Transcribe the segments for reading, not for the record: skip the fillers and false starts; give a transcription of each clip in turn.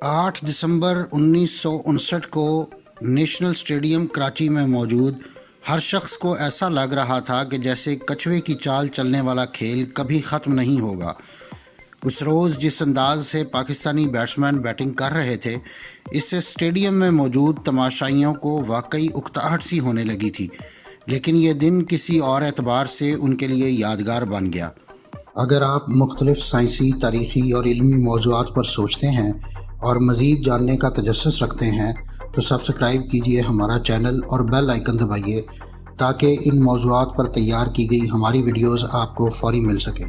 8 دسمبر 1959 کو national stadium Karachi میں موجود ہر شخص کو ایسا لگ رہا تھا کہ جیسے کچھوے کی چال چلنے والا کھیل کبھی ختم نہیں ہوگا۔ اس روز جس انداز سے پاکستانی بیٹسمین بیٹنگ کر رہے تھے، اس سے اسٹیڈیم میں موجود تماشائیوں کو واقعی اکتاہٹ سی ہونے لگی تھی، لیکن یہ دن کسی اور اعتبار سے ان کے لیے یادگار بن گیا۔ اگر آپ مختلف سائنسی، تاریخی اور علمی موضوعات پر سوچتے ہیں اور مزید جاننے کا تجسس رکھتے ہیں تو سبسکرائب کیجئے ہمارا چینل اور بیل آئیکن دبائیے تاکہ ان موضوعات پر تیار کی گئی ہماری ویڈیوز آپ کو فوری مل سکیں۔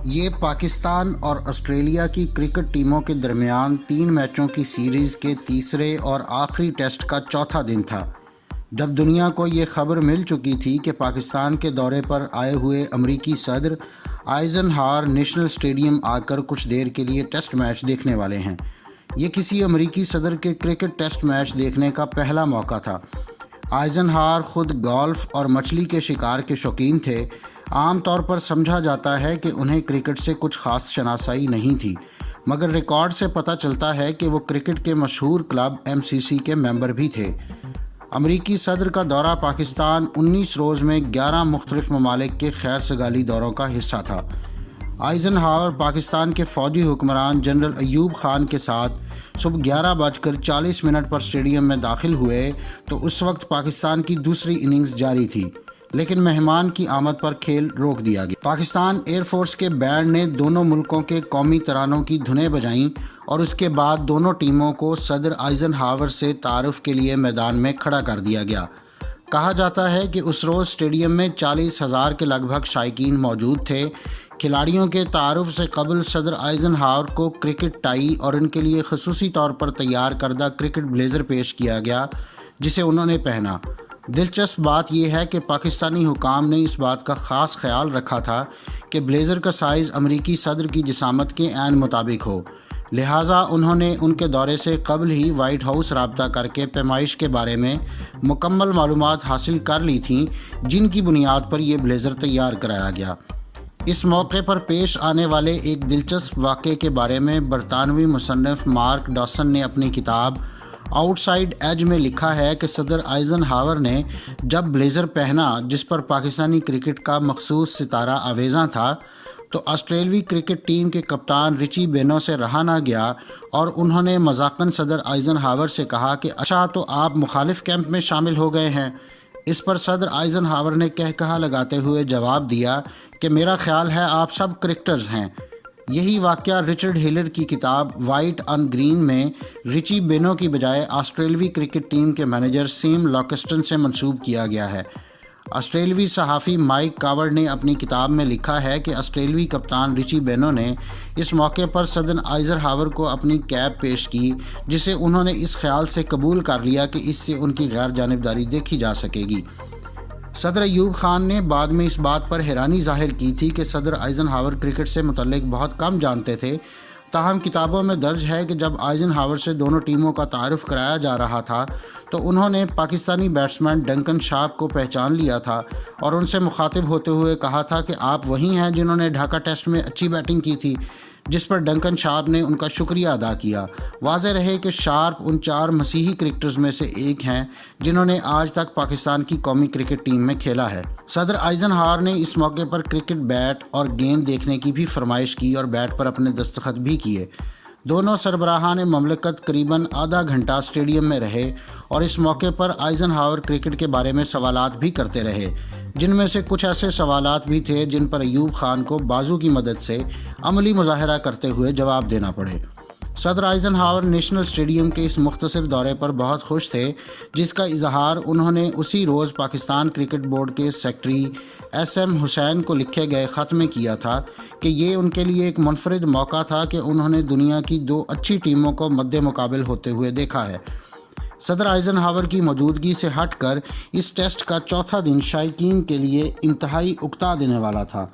یہ پاکستان اور آسٹریلیا کی کرکٹ ٹیموں کے درمیان 3 میچوں کی سیریز کے تیسرے اور آخری ٹیسٹ کا چوتھا دن تھا، جب دنیا کو یہ خبر مل چکی تھی کہ پاکستان کے دورے پر آئے ہوئے امریکی صدر آئزن ہاور نیشنل اسٹیڈیم آ کر کچھ دیر کے لیے ٹیسٹ میچ دیکھنے والے ہیں۔ یہ کسی امریکی صدر کے کرکٹ ٹیسٹ میچ دیکھنے کا پہلا موقع تھا۔ آئزن ہاور خود گولف اور مچھلی کے شکار کے شوقین تھے۔ عام طور پر سمجھا جاتا ہے کہ انہیں کرکٹ سے کچھ خاص شناسائی نہیں تھی، مگر ریکارڈ سے پتہ چلتا ہے کہ وہ کرکٹ کے مشہور کلب MCC کے ممبر بھی تھے۔ امریکی صدر کا دورہ پاکستان 19 روز میں 11 مختلف ممالک کے خیر سگالی دوروں کا حصہ تھا۔ آئزن ہاور پاکستان کے فوجی حکمران جنرل ایوب خان کے ساتھ صبح 11:40 پر اسٹیڈیم میں داخل ہوئے تو اس وقت پاکستان کی دوسری اننگز جاری تھی، لیکن مہمان کی آمد پر کھیل روک دیا گیا۔ پاکستان ایئر فورس کے بینڈ نے دونوں ملکوں کے قومی ترانوں کی دھنیں بجائیں اور اس کے بعد دونوں ٹیموں کو صدر آئزن ہاور سے تعارف کے لیے میدان میں کھڑا کر دیا گیا۔ کہا جاتا ہے کہ اس روز اسٹیڈیم میں 40,000 کے لگ بھگ شائقین موجود تھے۔ کھلاڑیوں کے تعارف سے قبل صدر آئزن ہاور کو کرکٹ ٹائی اور ان کے لیے خصوصی طور پر تیار کردہ کرکٹ بلیزر پیش کیا گیا، جسے انہوں نے پہنا۔ دلچسپ بات یہ ہے کہ پاکستانی حکام نے اس بات کا خاص خیال رکھا تھا کہ بلیزر کا سائز امریکی صدر کی جسامت کے عین مطابق ہو، لہٰذا انہوں نے ان کے دورے سے قبل ہی وائٹ ہاؤس رابطہ کر کے پیمائش کے بارے میں مکمل معلومات حاصل کر لی تھیں، جن کی بنیاد پر یہ بلیزر تیار کرایا گیا۔ اس موقع پر پیش آنے والے ایک دلچسپ واقعے کے بارے میں برطانوی مصنف مارک ڈاسن نے اپنی کتاب آؤٹ سائڈ ایج میں لکھا ہے کہ صدر آئزن ہاور نے جب بلیزر پہنا جس پر پاکستانی کرکٹ کا مخصوص ستارہ آویزاں تھا، تو آسٹریلوی کرکٹ ٹیم کے کپتان رچی بینو سے رہا نہ گیا اور انہوں نے مذاقاً صدر آئزن ہاور سے کہا کہ اچھا تو آپ مخالف کیمپ میں شامل ہو گئے ہیں۔ اس پر صدر آئزن ہاور نے کہا لگاتے ہوئے جواب دیا کہ میرا خیال ہے آپ سب کرکٹرز ہیں۔ یہی واقعہ رچرڈ ہلر کی کتاب وائٹ آن گرین میں رچی بینو کی بجائے آسٹریلوی کرکٹ ٹیم کے مینیجر سیم لاکسٹن سے منسوب کیا گیا ہے۔ آسٹریلوی صحافی مائک کاورڈ نے اپنی کتاب میں لکھا ہے کہ آسٹریلوی کپتان رچی بینو نے اس موقع پر صدر آئزن ہاور کو اپنی کیپ پیش کی، جسے انہوں نے اس خیال سے قبول کر لیا کہ اس سے ان کی غیر جانبداری دیکھی جا سکے گی۔ صدر ایوب خان نے بعد میں اس بات پر حیرانی ظاہر کی تھی کہ صدر آئزن ہاور کرکٹ سے متعلق بہت کم جانتے تھے، تاہم کتابوں میں درج ہے کہ جب آئزن ہاور سے دونوں ٹیموں کا تعارف کرایا جا رہا تھا تو انہوں نے پاکستانی بیٹسمین ڈنکن شارپ کو پہچان لیا تھا اور ان سے مخاطب ہوتے ہوئے کہا تھا کہ آپ وہی ہیں جنہوں نے ڈھاکہ ٹیسٹ میں اچھی بیٹنگ کی تھی، جس پر ڈنکن شارپ نے ان کا شکریہ ادا کیا۔ واضح رہے کہ شارپ ان 4 مسیحی کرکٹرز میں سے ایک ہیں جنہوں نے آج تک پاکستان کی قومی کرکٹ ٹیم میں کھیلا ہے۔ صدر آئزن ہاور نے اس موقع پر کرکٹ بیٹ اور گیند دیکھنے کی بھی فرمائش کی اور بیٹ پر اپنے دستخط بھی کیے۔ دونوں سربراہان مملکت قریباً آدھا گھنٹہ اسٹیڈیم میں رہے اور اس موقع پر آئزن ہاور کرکٹ کے بارے میں سوالات بھی کرتے رہے، جن میں سے کچھ ایسے سوالات بھی تھے جن پر ایوب خان کو بازو کی مدد سے عملی مظاہرہ کرتے ہوئے جواب دینا پڑے۔ صدر آئزن ہاور نیشنل اسٹیڈیم کے اس مختصر دورے پر بہت خوش تھے، جس کا اظہار انہوں نے اسی روز پاکستان کرکٹ بورڈ کے سیکرٹری SM حسین کو لکھے گئے خط میں کیا تھا کہ یہ ان کے لیے ایک منفرد موقع تھا کہ انہوں نے دنیا کی 2 اچھی ٹیموں کو مد مقابل ہوتے ہوئے دیکھا ہے۔ صدر آئزن ہاور کی موجودگی سے ہٹ کر اس ٹیسٹ کا چوتھا دن شائقین کے لیے انتہائی اکتا دینے والا تھا،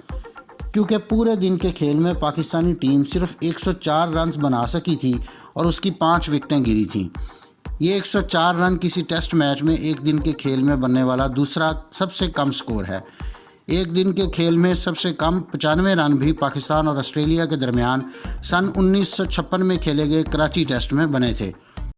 کیونکہ پورے دن کے کھیل میں پاکستانی ٹیم صرف 104 رنز بنا سکی تھی اور اس کی 5 وکٹیں گری تھیں۔ یہ 104 رن کسی ٹیسٹ میچ میں ایک دن کے کھیل میں بننے والا دوسرا سب سے کم سکور ہے۔ ایک دن کے کھیل میں سب سے کم 95 رن بھی پاکستان اور آسٹریلیا کے درمیان سن 1956 میں کھیلے گئے کراچی ٹیسٹ میں بنے تھے۔